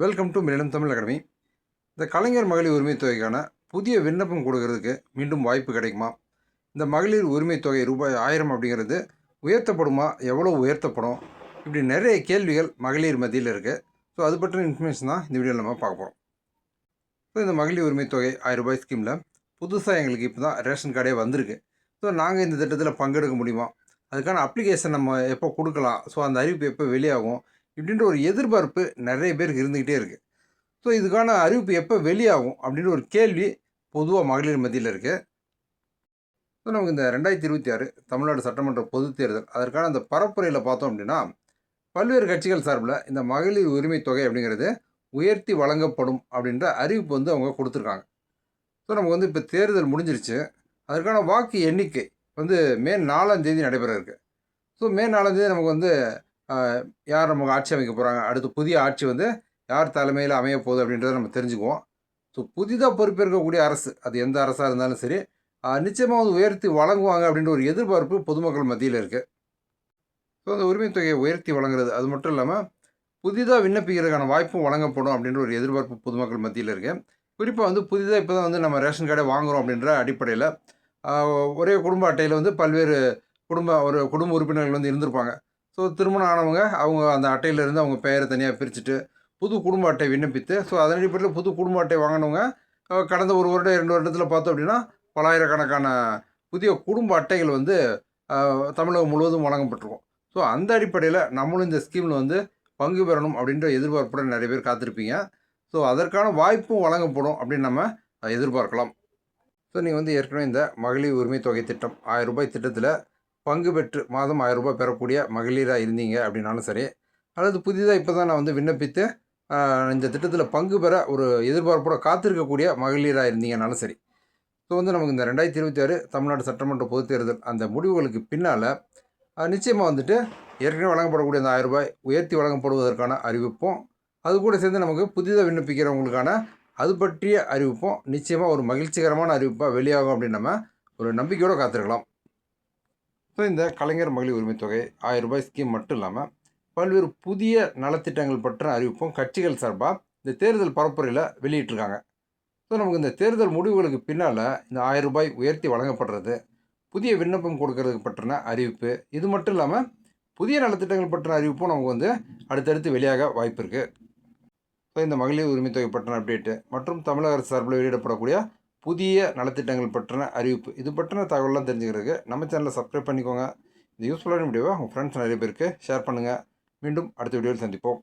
Welcome to millennium Tamil academy. இந்த கலைஞர் மகளிர் உரிமைத் தொகைக்கான புதிய விண்ணப்பம் கொடுக்கறதுக்கு மீண்டும் வாய்ப்பு கிடைக்குமா? இந்த மகளிர் உரிமைத் தொகை ரூபாய் 1000 அப்படிங்கிறது உயர்த்தப்படுமா? எவ்வளோ உயர்த்தப்படும்? இப்படி நிறைய கேள்விகள் மகளிர் மத்தியில் இருக்குது. ஸோ அது பற்றின இன்ஃபர்மேஷன் தான் இந்த வீடியோவில் நம்ம பார்க்க போகிறோம். ஸோ இந்த மகளிர் உரிமைத் தொகை 1000 ரூபாய் ஸ்கீமில் புதுசாக எங்களுக்கு இப்போ தான் ரேஷன் கார்டே வந்திருக்கு. ஸோ நாங்கள் இந்த திட்டத்தில் பங்கெடுக்க முடியுமா? அதுக்கான அப்ளிகேஷன் நம்ம எப்போ கொடுக்கலாம்? ஸோ அந்த அறிவிப்பு எப்போ வெளியாகும்? இப்படின்ற ஒரு எதிர்பார்ப்பு நிறைய பேருக்கு இருந்துக்கிட்டே இருக்குது. ஸோ இதுக்கான அறிவிப்பு எப்போ வெளியாகும் அப்படின்ற ஒரு கேள்வி பொதுவாக மகளிர் மத்தியில் இருக்குது. ஸோ நமக்கு இந்த 2026 தமிழ்நாடு சட்டமன்ற பொதுத் தேர்தல் அதற்கான அந்த பரப்புரையில் பார்த்தோம் அப்படின்னா பல்வேறு கட்சிகள் சார்பில் இந்த மகளிர் உரிமை தொகை அப்படிங்கிறது உயர்த்தி வழங்கப்படும் அப்படின்ற அறிவிப்பு வந்து அவங்க கொடுத்துருக்காங்க. ஸோ நமக்கு வந்து இப்போ தேர்தல் முடிஞ்சிருச்சு. அதற்கான வாக்கு எண்ணிக்கை வந்து மே 4ஆம் தேதி நடைபெற இருக்குது. ஸோ மே 4ஆம் தேதி நமக்கு வந்து யார் நமக்கு ஆட்சி அமைக்க போகிறாங்க, அடுத்து புதிய ஆட்சி வந்து யார் தலைமையில் அமைய போகுது அப்படின்றத நம்ம தெரிஞ்சுக்குவோம். ஸோ புதிதாக பொறுப்பேற்கக்கூடிய அரசு அது எந்த அரசாக இருந்தாலும் சரி நிச்சயமாக வந்து உயர்த்தி வழங்குவாங்க அப்படின்ற ஒரு எதிர்பார்ப்பு பொதுமக்கள் மத்தியில் இருக்குது. ஸோ அந்த உரிமை தொகையை உயர்த்தி வழங்குறது அது மட்டும் இல்லாமல் புதிதாக விண்ணப்பிக்கிறதுக்கான வாய்ப்பும் வழங்கப்படும் அப்படின்ற ஒரு எதிர்பார்ப்பு பொதுமக்கள் மத்தியில் இருக்குது. குறிப்பாக வந்து புதிதாக இப்போ தான் வந்து நம்ம ரேஷன் கார்டை வாங்குகிறோம் அப்படின்ற அடிப்படையில் ஒரே குடும்ப அட்டையில் வந்து பல்வேறு குடும்ப உறுப்பினர்கள் வந்து இருந்திருப்பாங்க. ஸோ திருமணம் ஆனவங்க அவங்க அந்த அட்டையிலேருந்து அவங்க பெயரை தனியாக பிரிச்சுட்டு புது குடும்ப அட்டை விண்ணப்பித்து ஸோ அதன் அடிப்படையில் புது குடும்ப அட்டை வாங்கினவங்க கடந்த 1 வருடம் 2 வருடத்தில் பார்த்தோம் அப்படின்னா பலாயிரக்கணக்கான புதிய குடும்ப அட்டைகள் வந்து தமிழகம் முழுவதும் வழங்கப்பட்டிருக்கும். ஸோ அந்த அடிப்படையில் நம்மளும் இந்த ஸ்கீமில் வந்து பங்கு பெறணும் அப்படின்ற எதிர்பார்ப்புடன் நிறைய பேர் காத்திருப்பீங்க. ஸோ அதற்கான வாய்ப்பும் வழங்கப்படும் அப்படின்னு நம்ம எதிர்பார்க்கலாம். ஸோ நீங்கள் வந்து ஏற்கனவே இந்த மகளிர் உரிமை தொகை திட்டம் 1000 ரூபாய் திட்டத்தில் பங்கு பெற்று மாதம் 1000 ரூபாய் பெறக்கூடிய மகளிராக இருந்தீங்க அப்படின்னாலும் சரி, அல்லது புதிதாக இப்போ தான் நான் வந்து விண்ணப்பித்து இந்த திட்டத்தில் பங்கு பெற ஒரு எதிர்பார்ப்போட காத்திருக்கக்கூடிய மகளிராக இருந்தீங்கன்னாலும் சரி, ஸோ வந்து நமக்கு இந்த 2026 தமிழ்நாடு சட்டமன்ற பொதுத் தேர்தல் அந்த முடிவுகளுக்கு பின்னால் நிச்சயமாக வந்துட்டு ஏற்கனவே வழங்கப்படக்கூடிய அந்த 1000 ரூபாய் உயர்த்தி வழங்கப்படுவதற்கான அறிவிப்பும் அது கூட சேர்ந்து நமக்கு புதிதாக விண்ணப்பிக்கிறவங்களுக்கான அது பற்றிய அறிவிப்பும் நிச்சயமாக ஒரு மகிழ்ச்சிகரமான அறிவிப்பாக வெளியாகும் அப்படின்னு நம்ம ஒரு நம்பிக்கையோடு காத்திருக்கலாம். ஸோ இந்த கலைஞர் மகளிர் உரிமை தொகை 1000 ரூபாய் ஸ்கீம் மட்டும் இல்லாமல் பல்வேறு புதிய நலத்திட்டங்கள் பற்றின அறிவிப்பும் கட்சிகள் சார்பாக இந்த தேர்தல் பரப்புரையில் வெளியிட்டிருக்காங்க. ஸோ நமக்கு இந்த தேர்தல் முடிவுகளுக்கு பின்னால் இந்த 1000 ரூபாய் உயர்த்தி வழங்கப்படுறது, புதிய விண்ணப்பம் கொடுக்கறதுக்கு பற்றின அறிவிப்பு, இது மட்டும் இல்லாமல் புதிய நலத்திட்டங்கள் பற்றின அறிவிப்பும் நமக்கு வந்து அடுத்தடுத்து வெளியாக வாய்ப்பு இருக்குது. ஸோ இந்த மகளிர் உரிமை தொகை பற்றின அப்டேட்டு மற்றும் தமிழக அரசு சார்பில் வெளியிடப்படக்கூடிய புதிய நலத்திட்டங்கள் பற்றின அறிவிப்பு இது பற்றின தகவலாம் தெரிஞ்சுக்கிறதுக்கு நம்ம சேனலை சப்ஸ்கிரைப் பண்ணிக்கோங்க. இந்த யூஸ்ஃபுல்லான வீடியோவை உங்கள் ஃப்ரெண்ட்ஸ் நிறைய பேருக்கு ஷேர் பண்ணுங்கள். மீண்டும் அடுத்த வீடியோவில் சந்திப்போம்.